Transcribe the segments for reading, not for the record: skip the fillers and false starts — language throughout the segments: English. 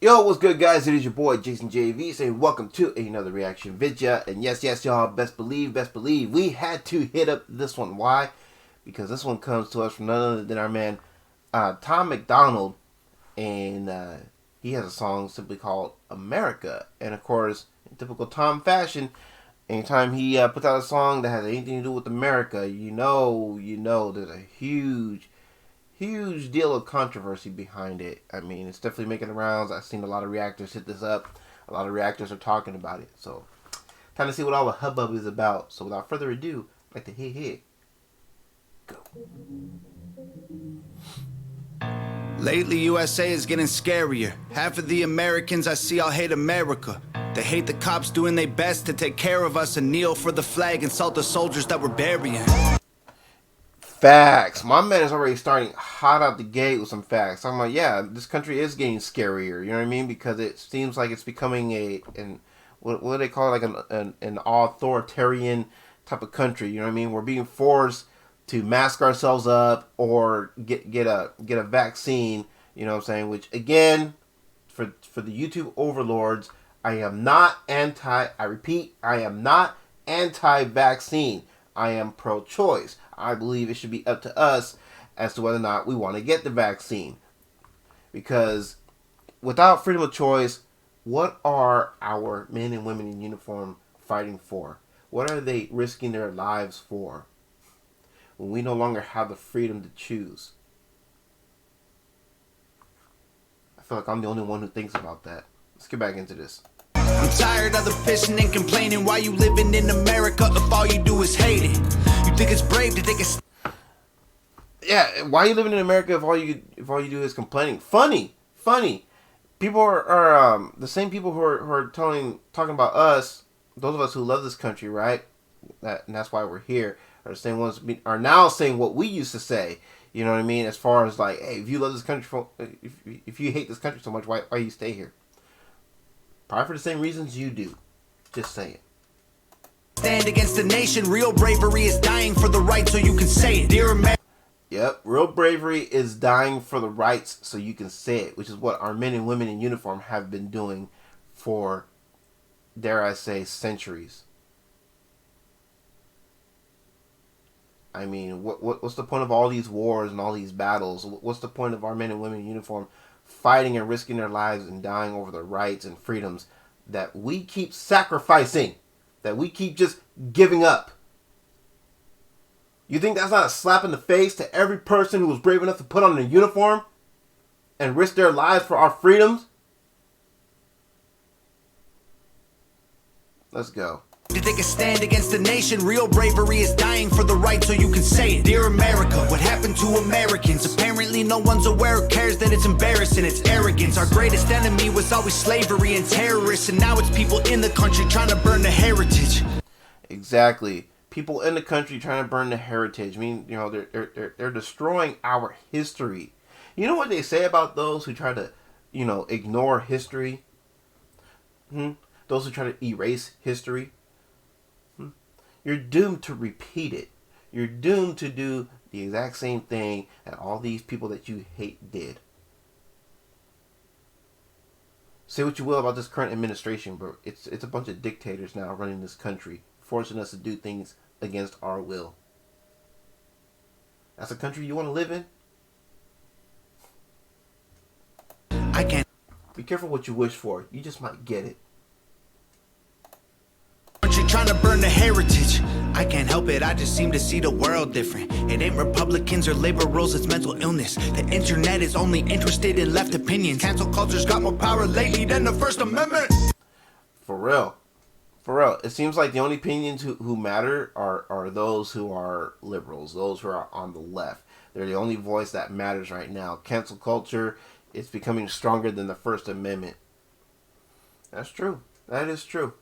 Yo, what's good, guys? It is your boy Jason JV saying welcome to another reaction video. And yes, y'all, best believe, we had to hit up this one. Why? Because this one comes to us from none other than our man Tom MacDonald, and he has a song simply called America. And of course, in typical Tom fashion, anytime he puts out a song that has anything to do with America, you know, there's a huge deal of controversy behind it. I mean, it's definitely making the rounds. I've seen a lot of reactors hit this up. A lot of reactors are talking about it. So, time to see what all the hubbub is about. So, without further ado, I'd like to hit. Go. Lately, USA is getting scarier. Half of the Americans I see all hate America. They hate the cops doing their best to take care of us and kneel for the flag and salt the soldiers that we're burying. Facts. My man is already starting hot out the gate with some facts. I'm like, yeah, this country is getting scarier. You know what I mean? Because it seems like it's becoming what do they call it? Like an authoritarian type of country. You know what I mean? We're being forced to mask ourselves up or get a vaccine. You know what I'm saying? Which again, for the YouTube overlords, I am not I repeat, I am not anti-vaccine. I am pro-choice. I believe it should be up to us as to whether or not we want to get the vaccine. Because without freedom of choice, what are our men and women in uniform fighting for? What are they risking their lives for when we no longer have the freedom to choose? I feel like I'm the only one who thinks about that. Let's get back into this. I'm tired of the pissing and complaining. Why you living in America if all you do is hate it? You think it's brave to take a... Yeah, why are you living in America if all you do is complaining? Funny. People are the same people who are talking about us, those of us who love this country, right? And that's why we're here. Are the same ones are now saying what we used to say. You know what I mean? As far as like, hey, if you love this country, if you hate this country so much, why you stay here? Probably for the same reasons you do. Just saying. Stand against the nation. Real bravery is dying for the right so you can say it. Dear America. Yep, real bravery is dying for the rights so you can say it, which is what our men and women in uniform have been doing for, dare I say, centuries. I mean, what's the point of all these wars and all these battles? What's the point of our men and women in uniform fighting and risking their lives and dying over the rights and freedoms that we keep sacrificing, that we keep just giving up? You think that's not a slap in the face to every person who was brave enough to put on a uniform and risk their lives for our freedoms? Let's go. To take a stand against the nation, real bravery is dying for the right so you can say it. Dear America, what happened to Americans? Apparently no one's aware or cares that it's embarrassing, it's arrogance. Our greatest enemy was always slavery and terrorists, and now it's people in the country trying to burn the heritage. Exactly. People in the country trying to burn the heritage. I mean, you know, they're destroying our history. You know what they say about those who try to, you know, ignore history? Those who try to erase history? You're doomed to repeat it. You're doomed to do the exact same thing that all these people that you hate did. Say what you will about this current administration, but it's a bunch of dictators now running this country, forcing us to do things against our will. That's a country you want to live in? I can't. Be careful what you wish for. You just might get it. Trying to burn the heritage. I can't help it, I just seem to see the world different. It ain't Republicans or liberals, it's mental illness. The internet is only interested in left opinions. Cancel culture's got more power lately than the First Amendment. For real. It seems like the only opinions who matter are those who are liberals, those who are on the left. They're the only voice that matters right now. Cancel culture is becoming stronger than the First Amendment. That's true. That is true.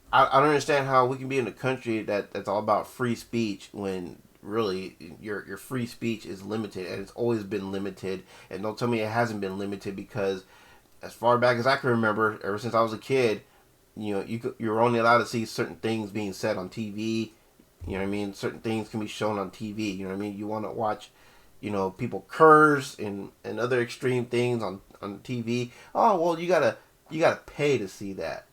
I don't understand how we can be in a country that's all about free speech when really your free speech is limited, and it's always been limited. And don't tell me it hasn't been limited, because as far back as I can remember, ever since I was a kid, you know, you're only allowed to see certain things being said on TV. You know what I mean? Certain things can be shown on TV. You know what I mean? You want to watch, You know, people curse and other extreme things on TV. Oh well, you gotta pay to see that.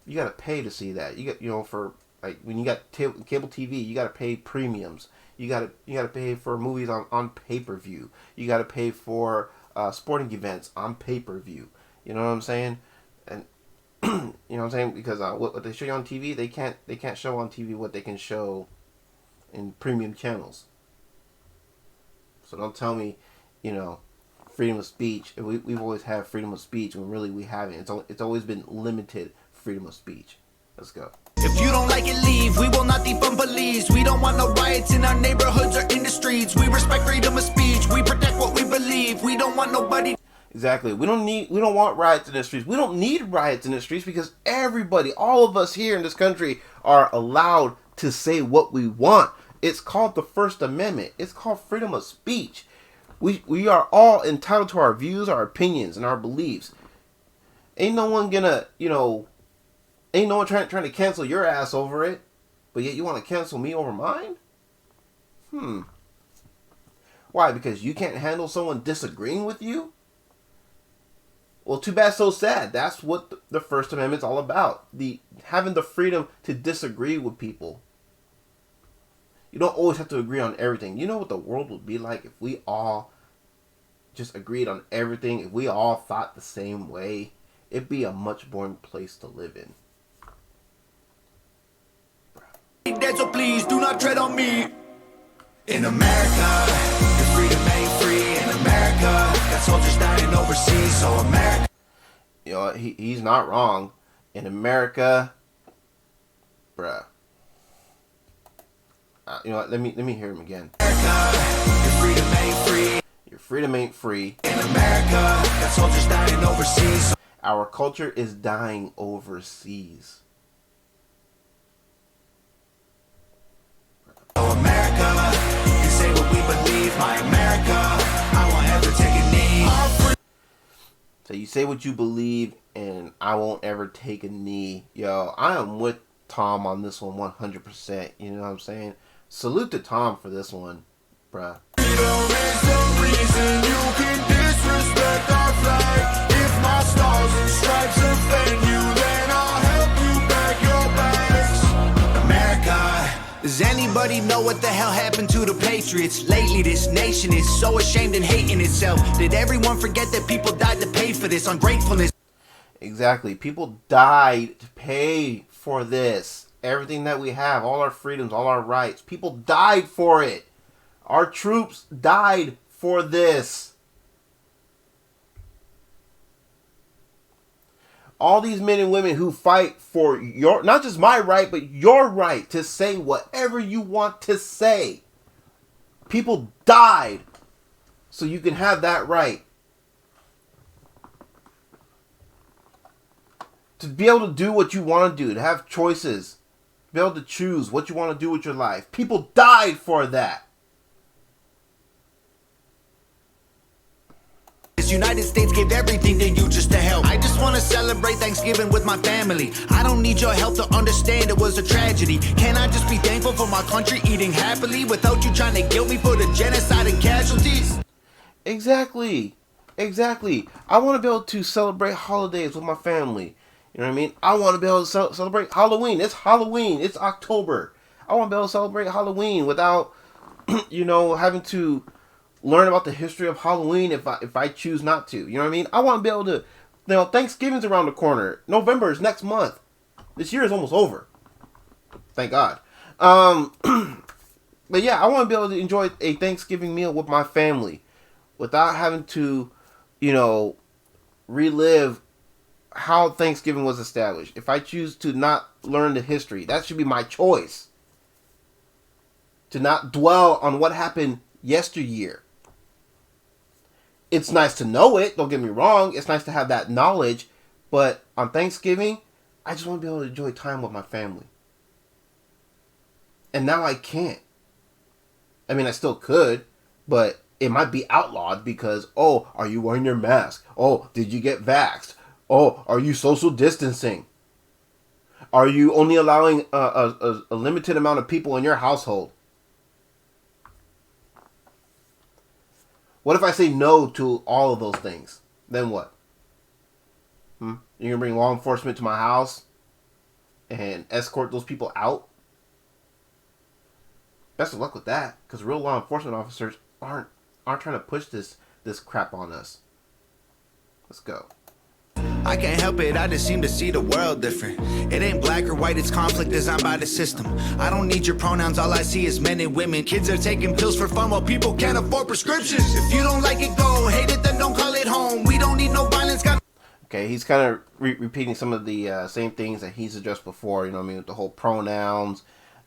You gotta pay to see that. You got, you know, for like when you got cable TV, you gotta pay premiums. You gotta pay for movies on pay-per-view. You gotta pay for sporting events on pay-per-view. You know what I'm saying? And you know what I'm saying, because what they show you on TV, they can't show on TV what they can show in premium channels. So don't tell me, you know, freedom of speech. We've always had freedom of speech when really we haven't. It's always been limited freedom of speech. Let's go. If you don't like it, leave. We will not defund police. We don't want no riots in our neighborhoods or in the streets. We respect freedom of speech. We protect what we believe. We don't want nobody. Exactly. We don't want riots in the streets. We don't need riots in the streets because everybody, all of us here in this country are allowed to say what we want. It's called the First Amendment. It's called freedom of speech. We are all entitled to our views, our opinions, and our beliefs. Ain't no one gonna, you know, ain't no one trying to cancel your ass over it, but yet you want to cancel me over mine? Why? Because you can't handle someone disagreeing with you? Well, too bad, so sad. That's what the First Amendment's all about. Having the freedom to disagree with people. You don't always have to agree on everything. You know what the world would be like if we all just agreed on everything? If we all thought the same way? It'd be a much boring place to live in. Dead, so please do not tread on me. In America, your freedom ain't free. In America, got soldiers dying overseas. So America, you know, he's not wrong. In America, bruh. You know what? Let me hear him again. America, your freedom ain't free. Your freedom ain't free. In America, got soldiers dying overseas. Our culture is dying overseas. Oh, America, you say what we believe. My America, I won't ever take a knee. So you say what you believe, and I won't ever take a knee. Yo, I am with Tom on this one 100%. You know what I'm saying? Salute to Tom for this one, bruh. Freedom is the reason you can disrespect our flag. If my stars and stripes offend you, then I'll help you back your bags. America. Does anybody know what the hell happened to the Patriots? Lately, this nation is so ashamed and hating itself. Did everyone forget that people died to pay for this ungratefulness? Exactly. People died to pay for this. Everything that we have, all our freedoms, all our rights. People died for it. Our troops died for this. All these men and women who fight for your, not just my right, but your right to say whatever you want to say. People died so you can have that right. To be able to do what you want to do, to have choices, to be able to choose what you want to do with your life. People died for that. This United States gave everything to you just to help. I just want to celebrate Thanksgiving with my family. I don't need your help to understand it was a tragedy. Can I just be thankful for my country eating happily without you trying to guilt me for the genocide and casualties? Exactly. Exactly. I want to be able to celebrate holidays with my family. You know what I mean? I want to be able to celebrate Halloween. It's Halloween. It's October. I want to be able to celebrate Halloween without, you know, having to learn about the history of Halloween if I choose not to. You know what I mean? I want to be able to, you know, Thanksgiving's around the corner. November is next month. This year is almost over. Thank God. But yeah, I want to be able to enjoy a Thanksgiving meal with my family without having to, you know, relive how Thanksgiving was established. If I choose to not learn the history, that should be my choice. To not dwell on what happened yesteryear. It's nice to know it, don't get me wrong. It's nice to have that knowledge. But on Thanksgiving, I just want to be able to enjoy time with my family. And now I can't. I mean, I still could, but it might be outlawed because, oh, are you wearing your mask? Oh, did you get vaxxed? Oh, are you social distancing? Are you only allowing a limited amount of people in your household? What if I say no to all of those things? Then what? You're going to bring law enforcement to my house and escort those people out? Best of luck with that, because real law enforcement officers aren't trying to push this crap on us. Let's go. I can't help it, I just seem to see the world different. It ain't black or white, it's conflict designed by the system. I don't need your pronouns, all I see is men and women. Kids are taking pills for fun while people can't afford prescriptions. If you don't like it, go. Hate it, then don't call it home. We don't need no violence, got... Okay, he's kind of repeating some of the same things that he's addressed before, you know what I mean, with the whole pronouns,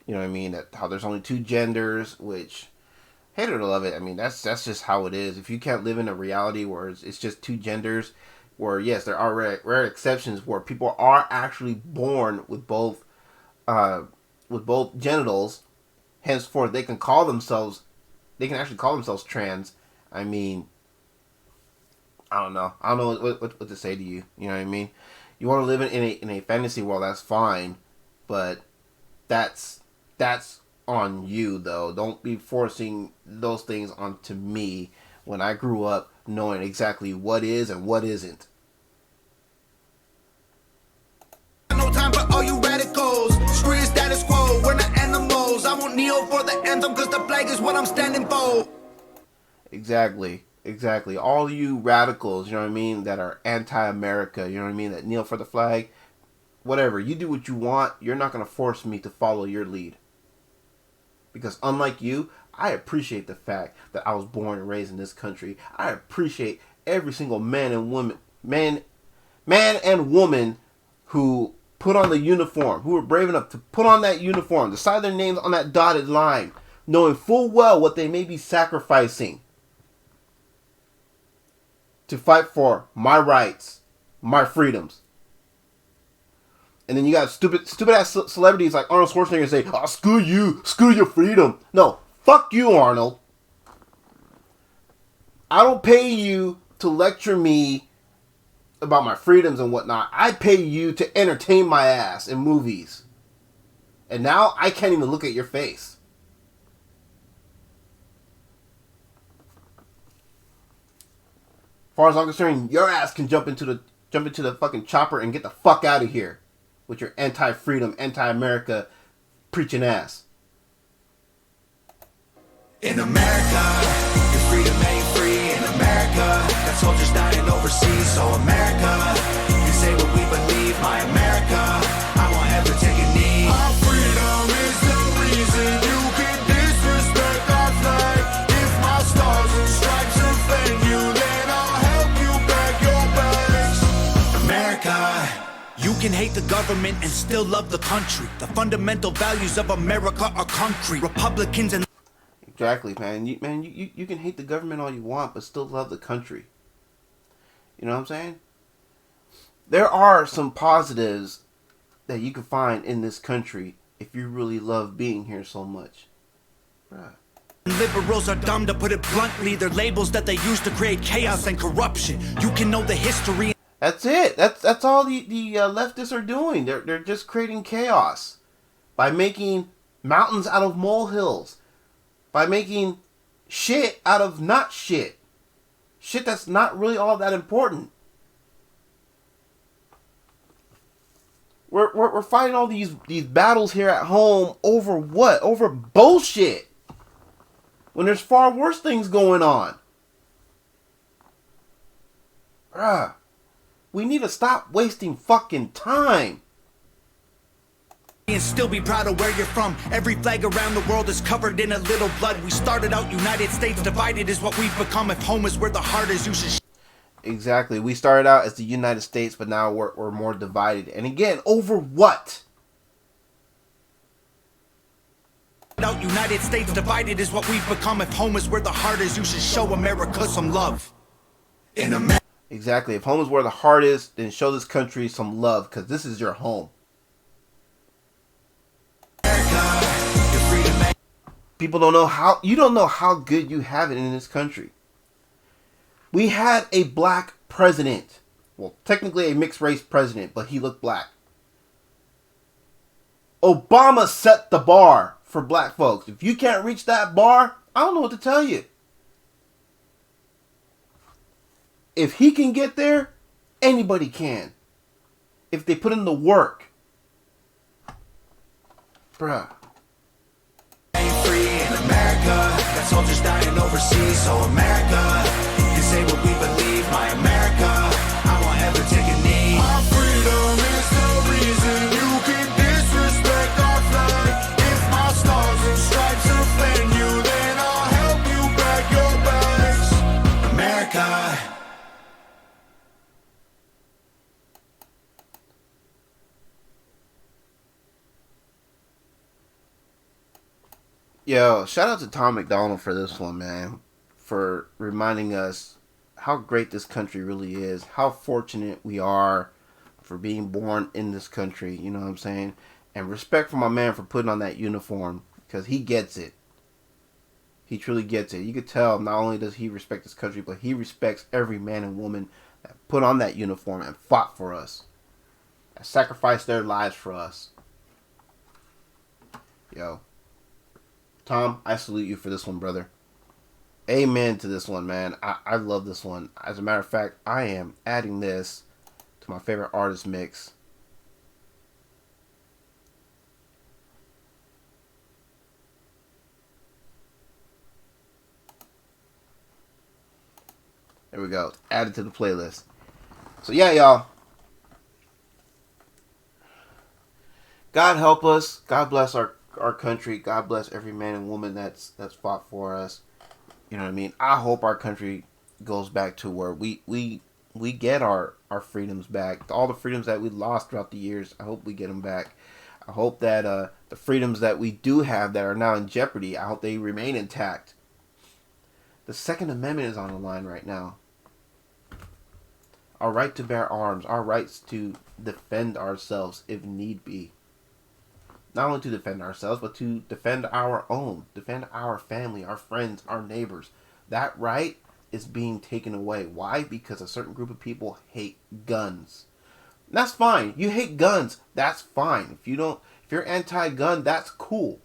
you know what I mean, that how there's only two genders, which, hate it or love it, I mean, that's just how it is. If you can't live in a reality where it's just two genders, where, yes, there are rare exceptions where people are actually born with both genitals, henceforth they can actually call themselves trans. I mean, I don't know what to say to you. You know what I mean? You want to live in a fantasy world, that's fine, but that's on you, though. Don't be forcing those things onto me when I grew up knowing exactly what is and what isn't. No time for all you radicals. Screw your status quo, we're not animals. I won't kneel for the anthem because the flag is what I'm standing for. Exactly. All you radicals, you know what I mean, that are anti-America, you know what I mean, that kneel for the flag, whatever, you do what you want. You're not going to force me to follow your lead. Because unlike you, I appreciate the fact that I was born and raised in this country. I appreciate every single man and woman who put on the uniform, who were brave enough to put on that uniform, to sign their names on that dotted line, knowing full well what they may be sacrificing to fight for my rights, my freedoms. And then you got stupid ass celebrities like Arnold Schwarzenegger say, "Oh, screw you, screw your freedom." No, fuck you, Arnold. I don't pay you to lecture me about my freedoms and whatnot. I pay you to entertain my ass in movies. And now I can't even look at your face. As far as I'm concerned, your ass can jump into the fucking chopper and get the fuck out of here with your anti-freedom, anti-America preaching ass. In America, your freedom ain't free. In America, got soldiers dying overseas. So America, you say what we believe. My America, I won't ever take a knee. Our freedom is the reason you can disrespect our flag. If my stars and stripes offend you, then I'll help you pack your bags. America, you can hate the government and still love the country. The fundamental values of America are concrete. Republicans and... Exactly, man. You can hate the government all you want, but still love the country. You know what I'm saying? There are some positives that you can find in this country if you really love being here so much. Bruh. Liberals are dumb, to put it bluntly. They're labels that they use to create chaos and corruption. You can know the history. That's it. That's all the leftists are doing. They're just creating chaos by making mountains out of molehills. By making shit out of not shit. Shit that's not really all that important. We're fighting all these battles here at home over what? Over bullshit. When there's far worse things going on. Bruh. We need to stop wasting fucking time. And still be proud of where you're from. Every flag around the world is covered in a little blood. We started out United States, divided is what we've become. If home is where the heart is, you should... Exactly. We started out as the United States, but now we're more divided. And again, over what? Out United States, divided is what we've become. If home is where the heart is, you should show America some love. In America. Exactly. If home is where the heart is, then show this country some love, because this is your home. People don't know how, you don't know how good you have it in this country. We had a black president. Well, technically a mixed race president, but he looked black. Obama set the bar for black folks. If you can't reach that bar, I don't know what to tell you. If he can get there, anybody can. If they put in the work. Bruh. Free in America, got soldiers dying overseas. So America, you say what we believe. My America, I won't ever take a knee. Our freedom is the reason you can disrespect our flag. If my stars and stripes offend you, then I'll help you pack your bags. America. Yo, shout out to Tom MacDonald for this one, man. For reminding us how great this country really is. How fortunate we are for being born in this country. You know what I'm saying? And respect for my man for putting on that uniform. Because he gets it. He truly gets it. You could tell not only does he respect this country, but he respects every man and woman that put on that uniform and fought for us. That sacrificed their lives for us. Yo. Tom, I salute you for this one, brother. Amen to this one, man. I love this one. As a matter of fact, I am adding this to my favorite artist mix. There we go. Add it to the playlist. So yeah, y'all. God help us. God bless our country. God bless every man and woman that's fought for us. You know what I mean? I hope our country goes back to where we get our freedoms back. All the freedoms that we lost throughout the years, I hope we get them back. I hope that the freedoms that we do have that are now in jeopardy, I hope they remain intact. The Second Amendment is on the line right now. Our right to bear arms, our rights to defend ourselves if need be. Not only to defend ourselves, but to defend our own, defend our family, our friends, our neighbors. That right is being taken away. Why? Because a certain group of people hate guns. That's fine. You hate guns. That's fine. If you're anti-gun, that's cool.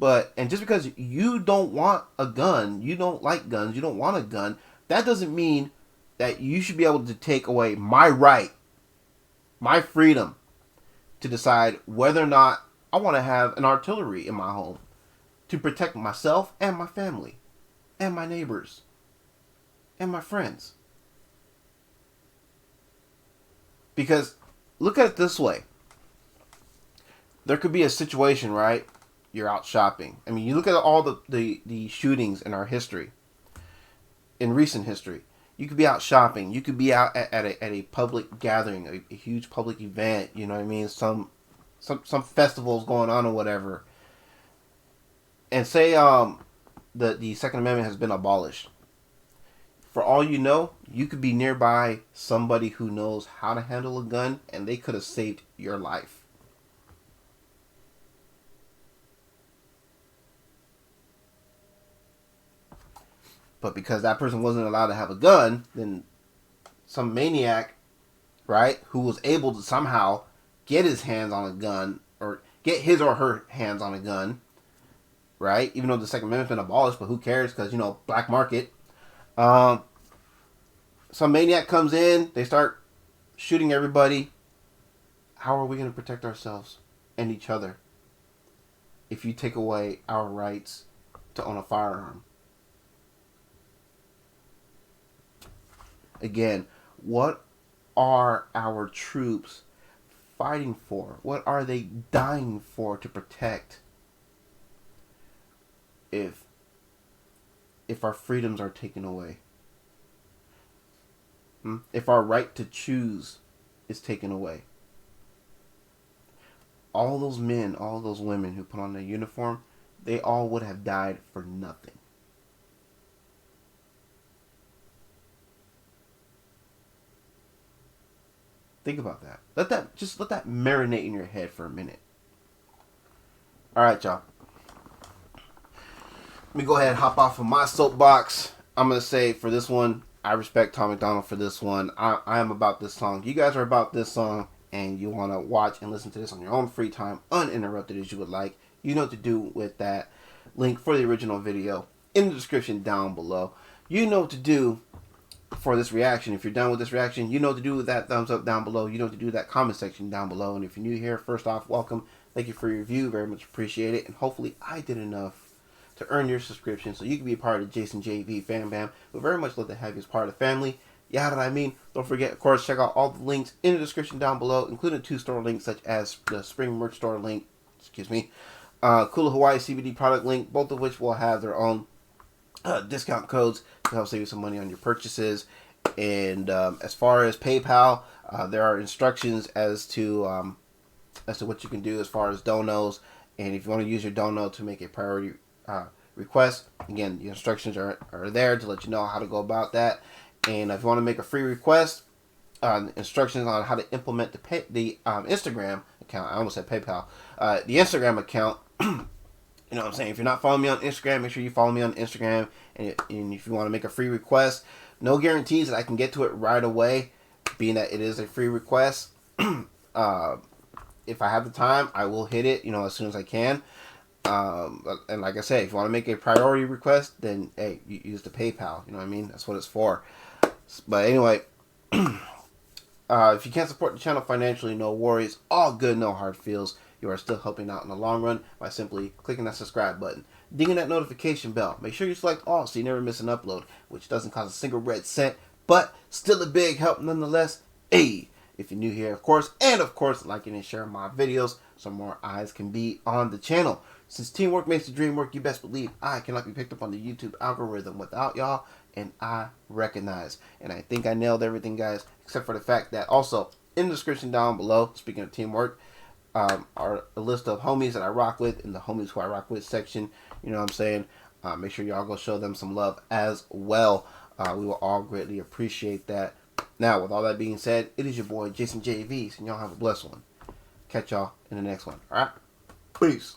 And just because you don't want a gun, you don't like guns, you don't want a gun, that doesn't mean that you should be able to take away my right, my freedom to decide whether or not I want to have an artillery in my home to protect myself and my family and my neighbors and my friends. Because look at it this way. There could be a situation, right? You're out shopping. I mean, you look at all the shootings in our history, in recent history. You could be out shopping. You could be out at a public gathering, a huge public event. You know what I mean? Some festivals going on or whatever, and say the Second Amendment has been abolished. For all you know, you could be nearby somebody who knows how to handle a gun, and they could have saved your life. But because that person wasn't allowed to have a gun, then some maniac, right, who was able to somehow get his hands on a gun, or get his or her hands on a gun, right? Even though the Second Amendment's been abolished, but who cares? Because, black market. Some maniac comes in, they start shooting everybody. How are we going to protect ourselves and each other if you take away our rights to own a firearm? Again, what are our troops fighting for? What are they dying for to protect? If our freedoms are taken away, if our right to choose is taken away, all those men, all those women who put on their uniform, they all would have died for nothing. Think about that. Let that marinate in your head for a minute. All right, y'all. Let me go ahead and hop off of my soapbox. I'm going to say for this one, I respect Tom MacDonald for this one. I am about this song. You guys are about this song, and you want to watch and listen to this on your own free time, uninterrupted as you would like. You know what to do with that. Link for the original video in the description down below. You know what to do for this reaction. If you're done with this reaction, you know what to do with that thumbs up down below. You know what to do with that comment section down below. And if you're new here, first off, welcome. Thank you for your review. Very much appreciate it. And hopefully I did enough to earn your subscription so you can be a part of Jason JV Fam Bam. We'd very much love to have you as part of the family. Yeah, what I mean. Don't forget, of course, check out all the links in the description down below, including 2 store links such as the Spring Merch Store link, Kula Hawaii CBD product link, both of which will have their own discount codes to help save you some money on your purchases. And as far as PayPal, there are instructions as to what you can do as far as donos. And if you want to use your dono to make a priority request, again, the instructions are there to let you know how to go about that. And if you want to make a free request, instructions on how to implement the Instagram account. I almost said PayPal. The Instagram account. You know what I'm saying? If you're not following me on Instagram, make sure you follow me on Instagram. And if you want to make a free request, no guarantees that I can get to it right away, being that it is a free request. If I have the time, I will hit it, as soon as I can. And like I said, if you want to make a priority request, then, hey, you use the PayPal. You know what I mean? That's what it's for. But anyway, if you can't support the channel financially, no worries. All good, no hard feels. You are still helping out in the long run by simply clicking that subscribe button, dinging that notification bell. Make sure you select all so you never miss an upload, which doesn't cost a single red cent, but still a big help nonetheless. Hey, if you're new here, of course, liking and sharing my videos so more eyes can be on the channel. Since teamwork makes the dream work, you best believe I cannot be picked up on the YouTube algorithm without y'all, and I recognize. And I think I nailed everything, guys, except for the fact that also in the description down below, speaking of teamwork, are a list of homies that I rock with in the homies who I rock with section. You know what I'm saying? Make sure y'all go show them some love as well. We will all greatly appreciate that. Now, with all that being said, it is your boy Jason JV, and y'all have a blessed one. Catch y'all in the next one. All right? Peace.